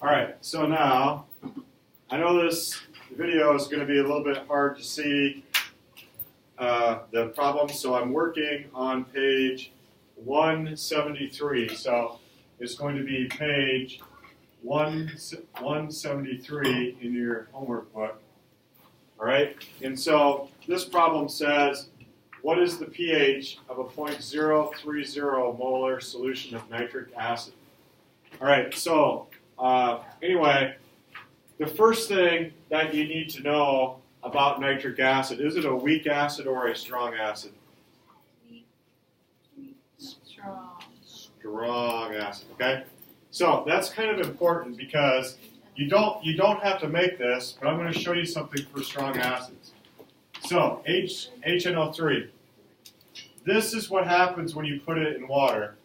All right, so now, I know this video is going to be a little bit hard to see the problem, so I'm working on page 173. So it's going to be page 173 in your homework book. All right, and so this problem says, what is the pH of a 0.030 molar solution of nitric acid? All right, so anyway, the first thing that you need to know about nitric acid, is it a weak acid or a strong acid? Strong. Strong acid, okay? So that's kind of important because you don't have to make this, but I'm going to show you something for strong acids. So HNO3. This is what happens when you put it in water.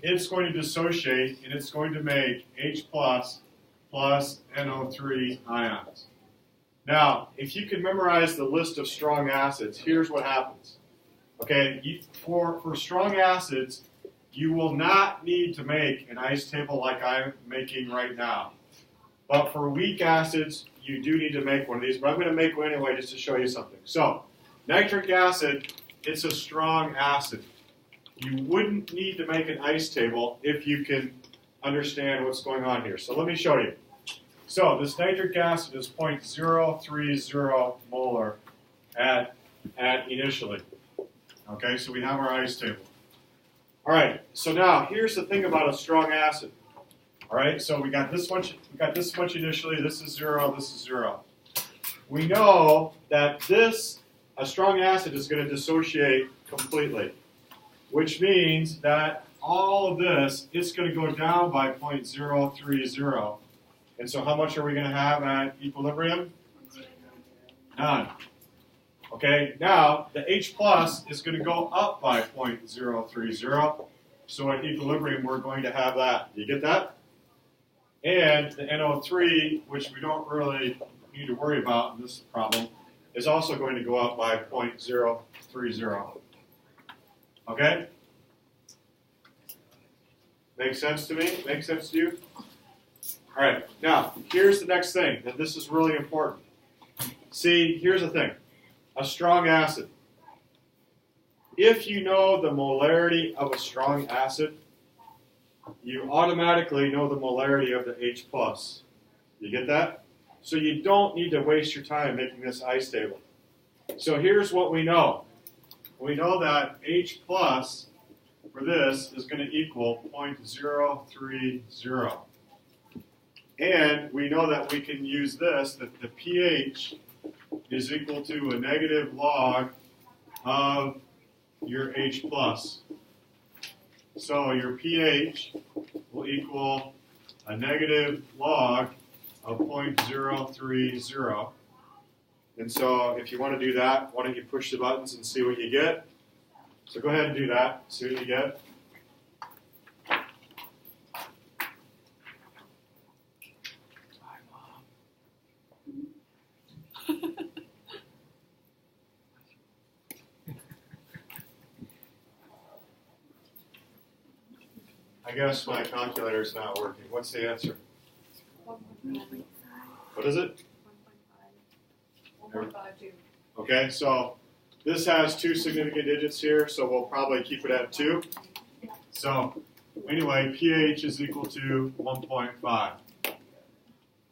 It's going to dissociate, and it's going to make H plus NO3 ions. Now, if you can memorize the list of strong acids, here's what happens. Okay, for strong acids, you will not need to make an ice table like I'm making right now. But for weak acids, you do need to make one of these. But I'm going to make one anyway just to show you something. So, nitric acid, it's a strong acid. You wouldn't need to make an ice table if you can understand what's going on here. So let me show you. So this nitric acid is 0.030 molar at initially. Okay, so we have our ice table. All right, so now here's the thing about a strong acid. All right, so we got this much initially, this is 0, this is 0. We know that a strong acid is going to dissociate completely, which means that all of this, it's going to go down by 0.030. And so how much are we going to have at equilibrium? None. Okay, now the H plus is going to go up by 0.030. So at equilibrium, we're going to have that. Do you get that? And the NO3, which we don't really need to worry about in this problem, is also going to go up by 0.030. Okay? Make sense to me? Make sense to you? All right, now, here's the next thing, and this is really important. See, here's the thing. A strong acid. If you know the molarity of a strong acid, you automatically know the molarity of the H plus. You get that? So you don't need to waste your time making this ice table. So here's what we know. We know that H plus for this is going to equal 0.030. And we know that we can use this, that the pH is equal to a negative log of your H plus. So your pH will equal a negative log of 0.030. And so if you want to do that, why don't you push the buttons and see what you get? So go ahead and do that, see what you get. I guess my calculator is not working. What's the answer? 1.5. What is it? 1.52. Okay, so this has two significant digits here, so we'll probably keep it at 2. So anyway, pH is equal to 1.5.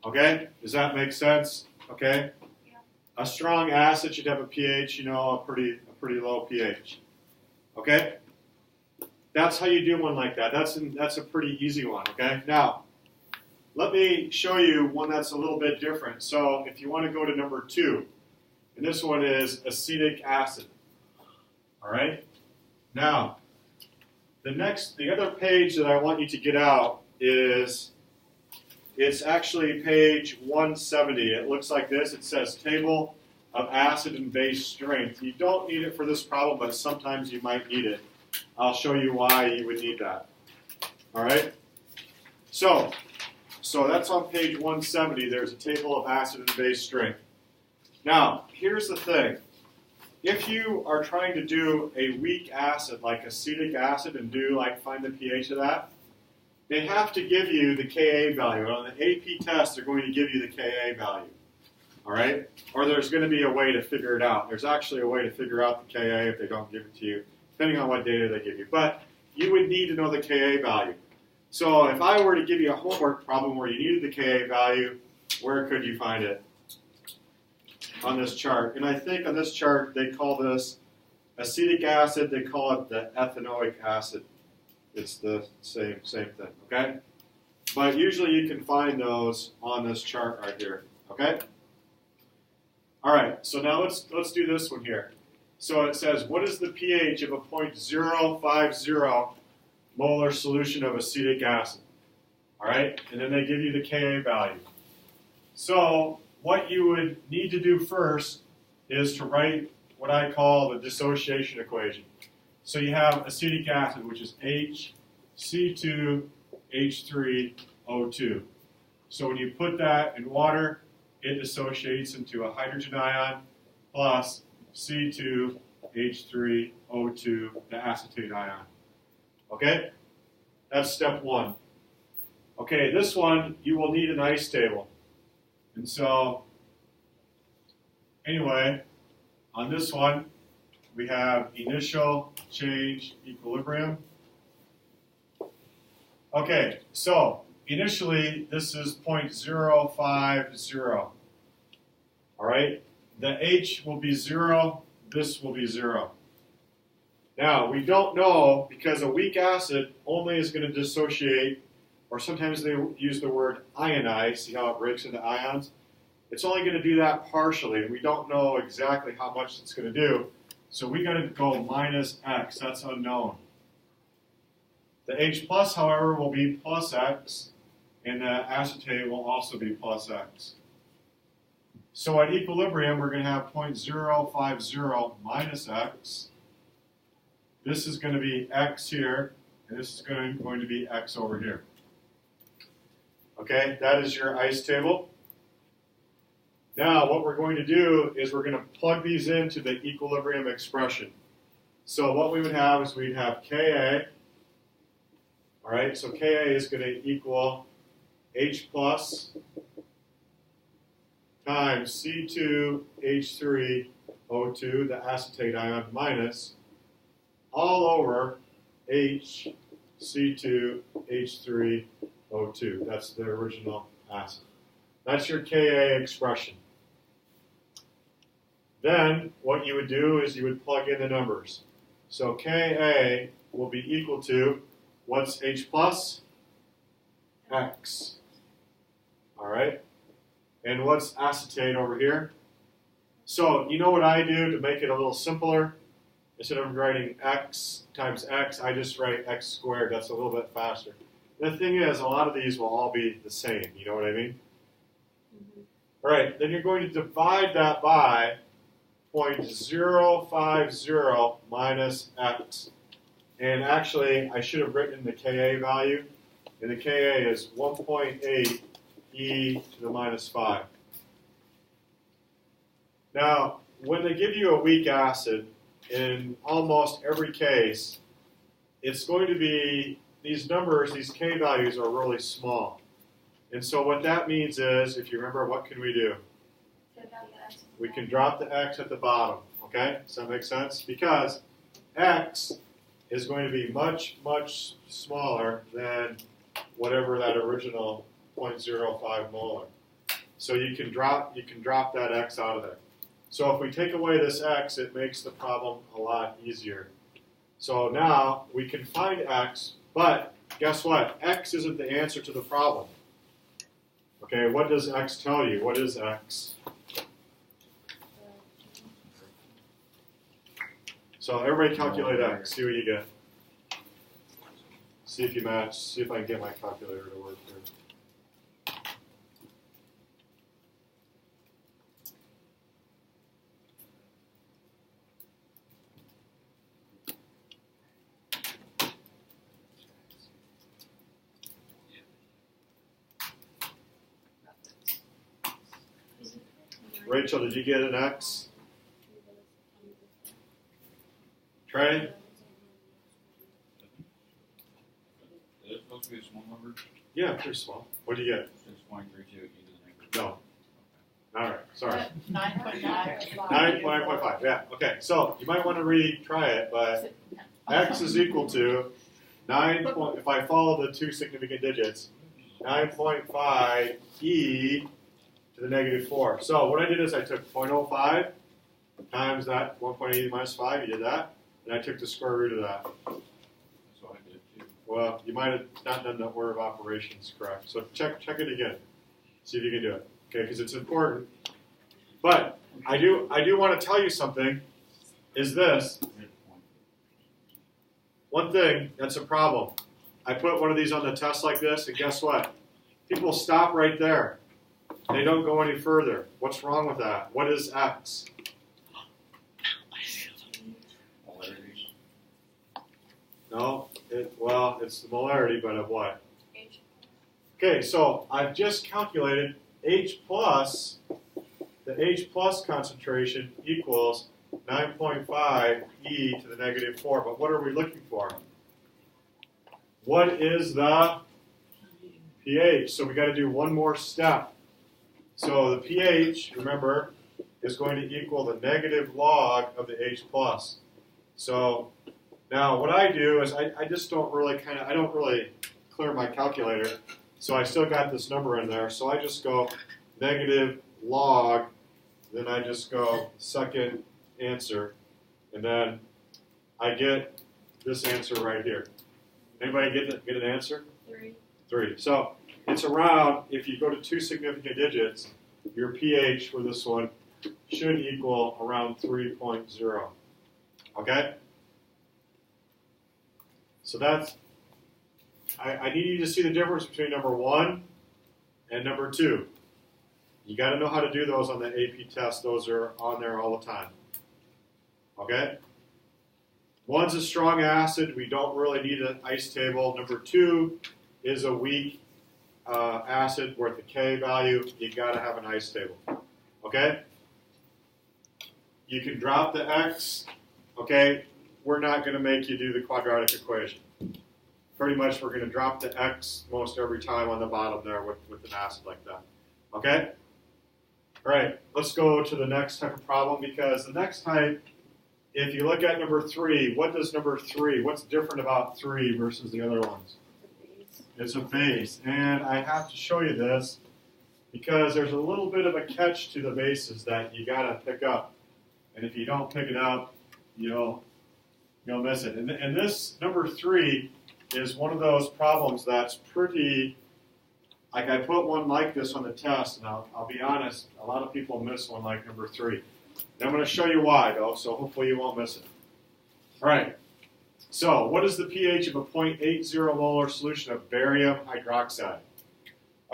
Okay, does that make sense? Okay, a strong acid should have a pH, a pretty low pH. Okay. That's how you do one like that. That's a pretty easy one, okay? Now, let me show you one that's a little bit different. So if you want to go to number 2, and this one is acetic acid. All right? Now, the other page that I want you to get out is, it's actually page 170. It looks like this. It says table of acid and base strength. You don't need it for this problem, but sometimes you might need it. I'll show you why you would need that. All right? So that's on page 170. There's a table of acid and base strength. Now, here's the thing. If you are trying to do a weak acid like acetic acid and find the pH of that, they have to give you the Ka value. On the AP test, they're going to give you the Ka value. All right? Or there's going to be a way to figure it out. There's actually a way to figure out the Ka if they don't give it to you, depending on what data they give you. But you would need to know the Ka value. So if I were to give you a homework problem where you needed the Ka value, where could you find it? On this chart. And I think on this chart they call this acetic acid. They call it the ethanoic acid. It's the same thing, okay? But usually you can find those on this chart right here, okay? All right, so now let's do this one here. So it says, what is the pH of a 0.050 molar solution of acetic acid? All right, and then they give you the Ka value. So what you would need to do first is to write what I call the dissociation equation. So you have acetic acid, which is HC2H3O2. So when you put that in water, it dissociates into a hydrogen ion plus C2H3O2, the acetate ion. Okay? That's step one. Okay, this one, you will need an ice table. And so, anyway, on this one, we have initial change equilibrium. Okay, so initially this is 0.050. All right, the H will be 0, this will be 0. Now, we don't know because a weak acid only is going to dissociate, or sometimes they use the word ionize, see how it breaks into ions? It's only going to do that partially, and we don't know exactly how much it's going to do. So we're going to go minus X, that's unknown. The H plus, however, will be plus X, and the acetate will also be plus X. So at equilibrium, we're going to have 0.050 minus X. This is going to be X here, and this is going to be X over here. Okay, that is your ice table. Now, what we're going to do is we're going to plug these into the equilibrium expression. So what we would have is we'd have Ka. All right, so Ka is going to equal H plus times C2H3O2, the acetate ion, minus all over HC2H3O2. That's the original acid. That's your Ka expression. Then what you would do is you would plug in the numbers. So Ka will be equal to, what's H plus? X. All right? And what's acetate over here? So you know what I do to make it a little simpler? Instead of writing X times X, I just write X squared. That's a little bit faster. The thing is, a lot of these will all be the same. You know what I mean? Mm-hmm. All right, then you're going to divide that by 0.050 minus X. And actually, I should have written the Ka value. And the Ka is 1.8 e to the minus 5. Now, when they give you a weak acid, in almost every case, it's going to be, these numbers, these K values are really small. And so what that means is, if you remember, what can we do? We can drop the X at the bottom, okay? Does that make sense? Because X is going to be much, much smaller than whatever that original 0.05 molar. So you can drop that X out of there. So if we take away this X, it makes the problem a lot easier. So now we can find X, but guess what? X isn't the answer to the problem. Okay, what does X tell you? What is X? So everybody calculate X. See what you get. See if you match. See if I can get my calculator to work here. Rachel, did you get an X? Trey? It's supposed to be a small number. Yeah, pretty small. What do you get? 6.32 e to the negative. No. All right, sorry. 9.5. 9.5, yeah, okay. So you might want to retry it, but x is equal to 9. If I follow the two significant digits, 9.5 e to the negative 4. So what I did is I took 0.05 times that 1.8 minus 5, you did that, and I took the square root of that. That's what I did too. Well, you might have not done the order of operations correct. So check it again. See if you can do it. Okay, because it's important. But I do want to tell you something, is this. One thing that's a problem. I put one of these on the test like this, and guess what? People stop right there. They don't go any further. What's wrong with that? What is x? Polarity. No, it's the molarity, but of what? H. Okay, so I've just calculated H plus, the H plus concentration equals 9.5 e to the negative 4. But what are we looking for? What is the pH? So we got to do one more step. So the pH, remember, is going to equal the negative log of the H plus. So now what I do is I just don't really I don't really clear my calculator. So I still got this number in there. So I just go negative log, then I just go second answer, and then I get this answer right here. Anybody get an answer? 3. 3. So it's around, if you go to two significant digits, your pH for this one should equal around 3.0. Okay? So that's, I need you to see the difference between number 1 and number 2. You got to know how to do those on the AP test. Those are on there all the time. Okay? 1's a strong acid. We don't really need an ice table. Number 2 is a weak acid worth a K value. You got to have an ice table. Okay? You can drop the X. Okay? We're not going to make you do the quadratic equation. Pretty much we're going to drop the X most every time on the bottom there with an acid like that. Okay? All right, let's go to the next type of problem, because the next type, if you look at number 3, what does number 3, what's different about 3 versus the other ones? It's a base. And I have to show you this because there's a little bit of a catch to the bases that you got to pick up. And if you don't pick it up, you'll miss it. And this number 3 is one of those problems that's pretty, like I put one like this on the test, and I'll be honest, a lot of people miss one like number 3. And I'm going to show you why, though, so hopefully you won't miss it. All right, so what is the pH of a 0.80 molar solution of barium hydroxide?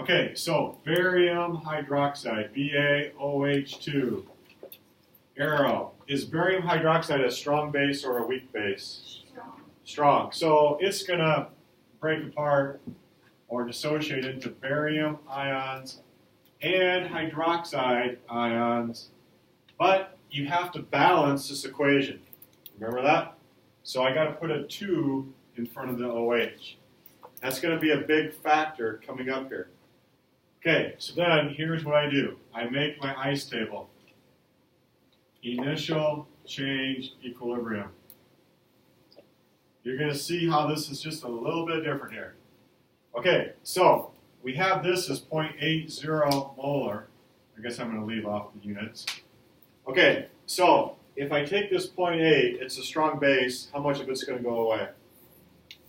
Okay, so barium hydroxide, BaOH2, arrow. Is barium hydroxide a strong base or a weak base? Strong. So it's going to break apart or dissociate into barium ions and hydroxide ions, but you have to balance this equation. Remember that? So I got to put a 2 in front of the OH. That's going to be a big factor coming up here. Okay, so then here's what I do. I make my ice table. Initial change equilibrium. You're going to see how this is just a little bit different here. Okay, so we have this as 0.80 molar. I guess I'm going to leave off the units. Okay, so if I take this 0.8, it's a strong base. How much of it's going to go away?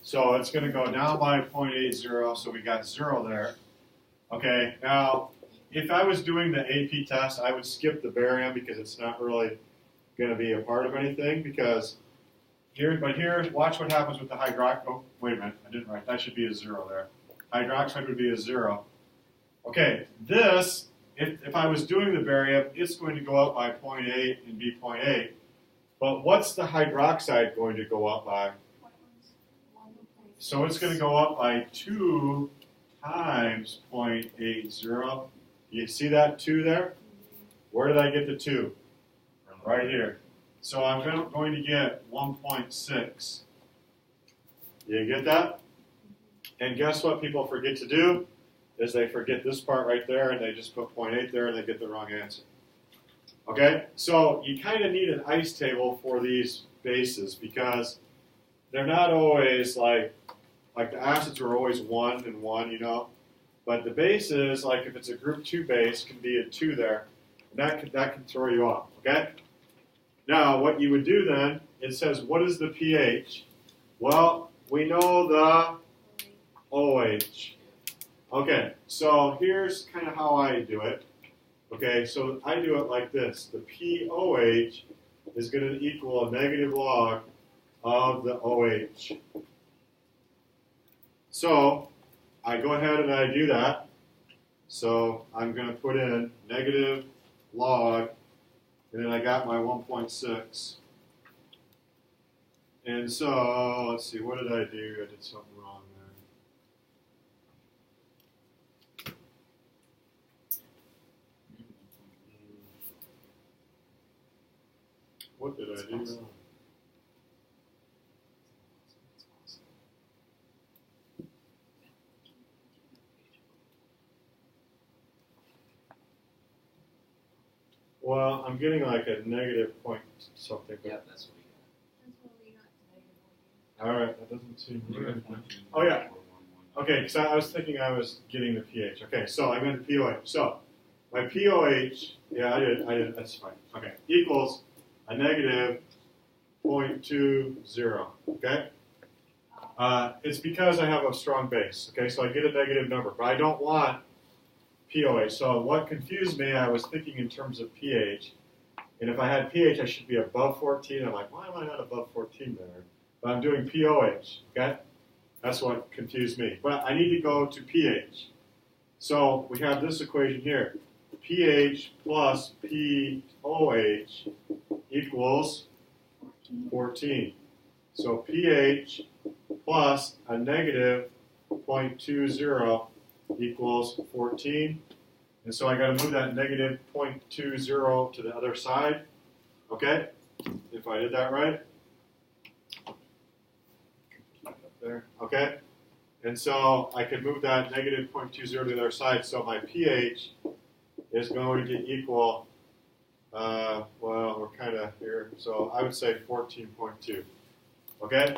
So it's going to go down by 0.80, so we got 0 there. Okay, now if I was doing the AP test, I would skip the barium because it's not really going to be a part of anything. Because here, watch what happens with the hydroxide. Oh, wait a minute, I didn't write. That should be a 0 there. Hydroxide would be a 0. Okay, this, if I was doing the barium, it's going to go up by 0.8 and be 0.8. But what's the hydroxide going to go up by? So it's going to go up by 2 times 0.80. You see that 2 there? Where did I get the 2? Right here. So I'm going to get 1.6. You get that? And guess what people forget to do? Is they forget this part right there and they just put 0.8 there and they get the wrong answer. Okay, so you kind of need an ice table for these bases because they're not always like the acids are always 1 and 1, you know. But the bases, like if it's a group 2 base, can be a 2 there. And that can throw you off, okay? Now, what you would do then, it says, what is the pH? Well, we know the OH. Okay, so here's kind of how I do it. Okay, so I do it like this. The POH is going to equal a negative log of the OH. So I go ahead and I do that. So I'm going to put in negative log, and then I got my 1.6. And so, let's see, what did I do? I did something wrong there. What did I do wrong? Well, I'm getting like a negative point something. Yeah, that's what we That's what we got. All right, that doesn't seem got. right. Negative 0.2. Oh, yeah. Okay, because I was thinking I was getting the pH. Okay, so I meant the POH. So my POH, yeah, I did, that's fine. Okay, equals a negative 0.20, okay? It's because I have a strong base, okay? So I get a negative number, but I don't want POH. So what confused me, I was thinking in terms of pH, and if I had pH, I should be above 14. I'm like, why am I not above 14 there? But I'm doing POH, okay? That's what confused me. But I need to go to pH. So we have this equation here. pH plus POH equals 14. So pH plus a negative 0.20 equals 14. And so I got to move that negative 0.20 to the other side. Okay? If I did that right. Up there. Okay? And so I can move that negative 0.20 to the other side. So my pH is going to equal, well, we're kind of here. So I would say 14.2. Okay?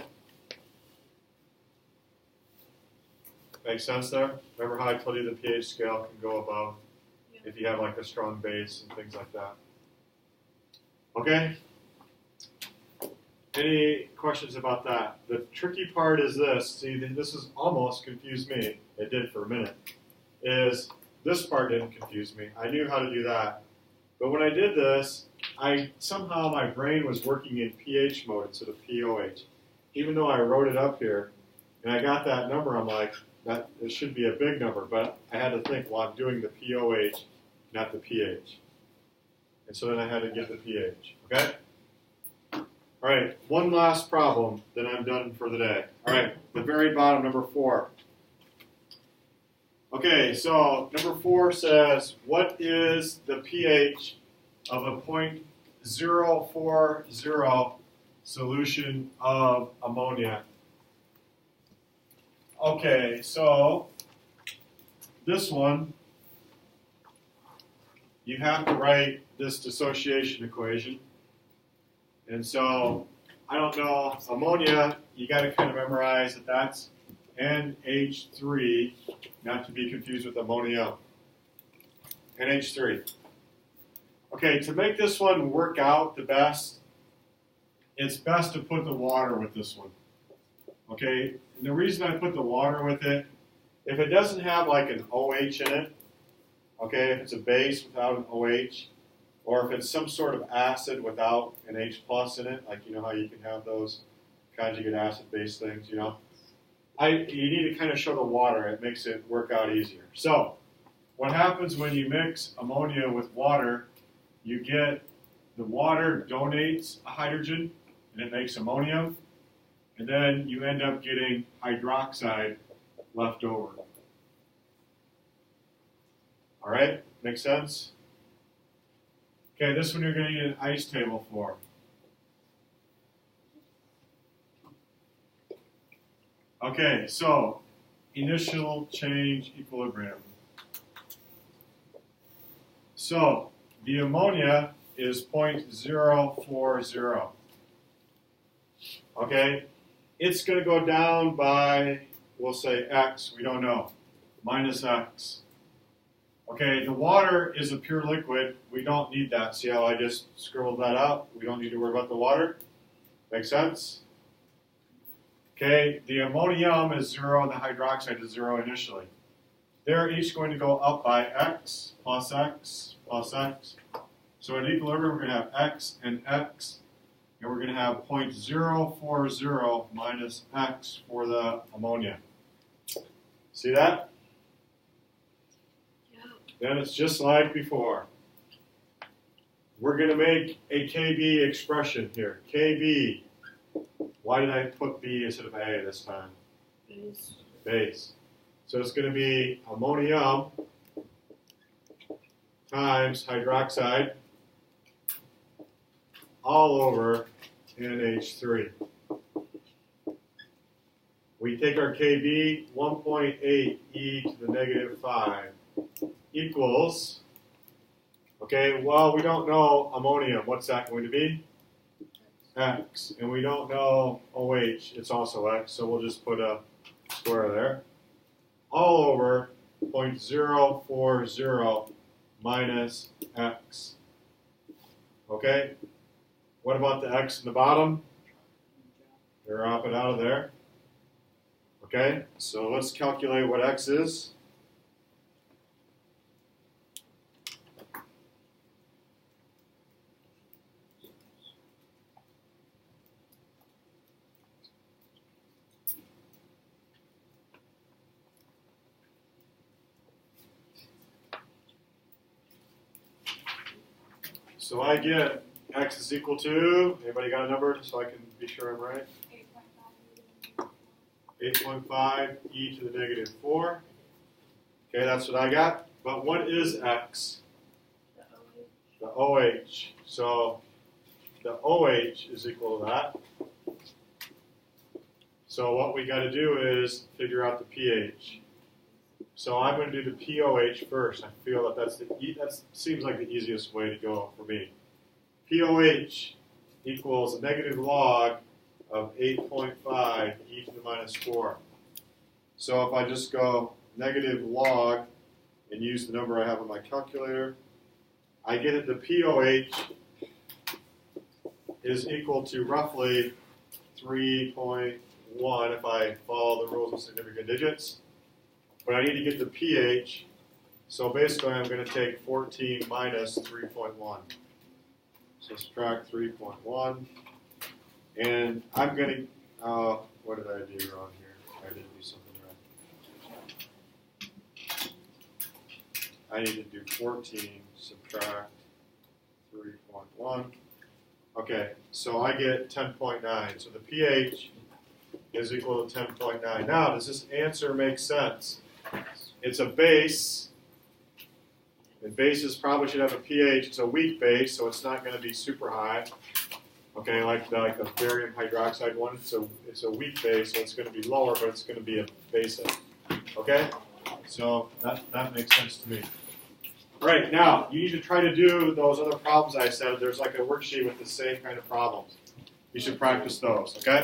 Make sense there? Remember how I told you the pH scale can go above if you have like a strong base and things like that? Okay? Any questions about that? The tricky part is this. See, this is almost confused me. It did for a minute. Is this part didn't confuse me. I knew how to do that. But when I did this, somehow my brain was working in pH mode instead of POH. Even though I wrote it up here, and I got that number, I'm like, that it should be a big number, but I had to think, well, I'm doing the POH, not the pH. And so then I had to get the pH, okay? All right, one last problem, then I'm done for the day. All right, the very bottom, number 4. Okay, so number 4 says, what is the pH of a 0.040 solution of ammonia? Okay, so this one, you have to write this dissociation equation. And so, I don't know, ammonia, you got to kind of memorize that that's NH3, not to be confused with ammonium. NH3. Okay, to make this one work out the best, it's best to put the water with this one. Okay, and the reason I put the water with it, if it doesn't have like an OH in it, okay, if it's a base without an OH, or if it's some sort of acid without an H plus in it, like you know how you can have those conjugate acid base things, you know, you need to kind of show the water. It makes it work out easier. So what happens when you mix ammonia with water, you get the water donates a hydrogen and it makes ammonium. And then you end up getting hydroxide left over. All right? Make sense? Okay, this one you're going to need an ice table for. Okay, so initial change equilibrium. So the ammonia is 0.040. Okay, it's going to go down by, we'll say x, we don't know, minus x. Okay, the water is a pure liquid. We don't need that. See how I just scribbled that out? We don't need to worry about the water. Make sense? Okay, the ammonium is 0 and the hydroxide is 0 initially. They're each going to go up by x plus x plus x. So at equilibrium, we're going to have x, and we're going to have 0.040 minus x for the ammonia. See that? Yeah. Then it's just like before. We're going to make a KB expression here. KB. Why did I put B instead of A this time? Base. Base. So it's going to be ammonium times hydroxide all over NH3. We take our KB, 1.8 e to the negative 5 equals, okay, well, we don't know ammonium. What's that going to be? X. And we don't know OH. It's also X, so we'll just put a square there. All over 0.040 minus X. Okay? What about the X in the bottom? Drop it out of there. Okay? So let's calculate what X is. So I get X is equal to, anybody got a number so I can be sure I'm right? 8.5 e to the negative 4. Okay, that's what I got. But what is X? The OH. So the OH is equal to that. So what we got to do is figure out the pH. So I'm going to do the POH first. I feel that that seems like the easiest way to go for me. POH equals a negative log of 8.5 e to the minus 4. So if I just go negative log and use the number I have on my calculator, I get that the POH is equal to roughly 3.1 if I follow the rules of significant digits. But I need to get the pH, so basically I'm going to take 14 minus 3.1. So subtract 3.1. And I'm going to, what did I do wrong here? I didn't do something right. I need to do 14, subtract 3.1. Okay, so I get 10.9. So the pH is equal to 10.9. Now, does this answer make sense? It's a base, and bases probably should have a pH. It's a weak base, so it's not going to be super high. Okay, like the barium hydroxide one, it's a weak base, so it's going to be lower, but it's going to be a basic. Okay, so that makes sense to me. All right, now you need to try to do those other problems I said. There's like a worksheet with the same kind of problems. You should practice those. Okay.